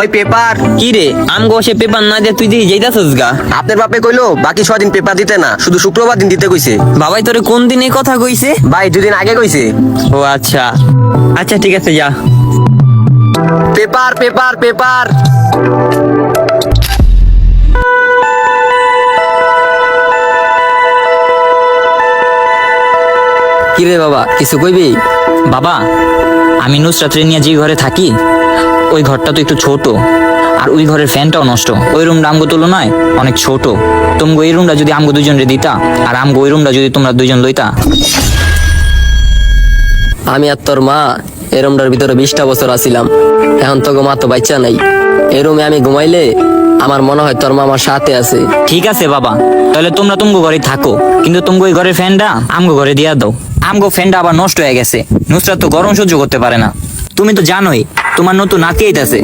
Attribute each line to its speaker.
Speaker 1: ওই পেপার।
Speaker 2: কি রে আমগো সে পেপার না দে তুই দিয়ে যাইতাছস গা?
Speaker 1: আপনার বাপে কইলো বাকি 6 দিন পেপার দিতে না, শুধু শুক্রবার দিন দিতে কইছে।
Speaker 2: বাবাই তোরে কোন দিন এই কথা কইছে?
Speaker 1: ভাই 2 দিন আগে কইছে।
Speaker 2: ও আচ্ছা আচ্ছা ঠিক আছে যা।
Speaker 1: Paper paper paper.
Speaker 3: কি রে বাবা, কিছু কইবি?
Speaker 2: বাবা আমি নুসরাত নিয়ে যে ঘরে থাকি ওই ঘরটা তো একটু ছোট, আর ওই ঘরের ফ্যানটাও নষ্ট। ওই রুমটা আমগো তুলনায় অনেক ছোট। তোমগো এই রুমটা যদি আমগো দুইজনরে দিতা, আর আমগো ওই রুমটা যদি তোমরা দুইজন লইতা।
Speaker 3: আমি আর তোর মা এই রুমটার ভিতরে 20টা বছর আছিলাম, এখন তোকে মা তো বাচ্চা নাই। এই রুমে আমি ঘুমাইলে আমার মনে হয় তোর মা আমার সাথে আছে।
Speaker 2: ঠিক আছে বাবা, তাহলে তোমরা তুমগো ঘরে থাকো, কিন্তু তুমগো ওই ঘরের ফ্যানটা আমগো ঘরে দিয়া দাও। আমগো ফ্যানটা আবার নষ্ট হয়ে গেছে, নুসরাত তো গরম সহ্য করতে পারে না। তুমি তো জানোই তোমার নতুন নাতি আইতাছে।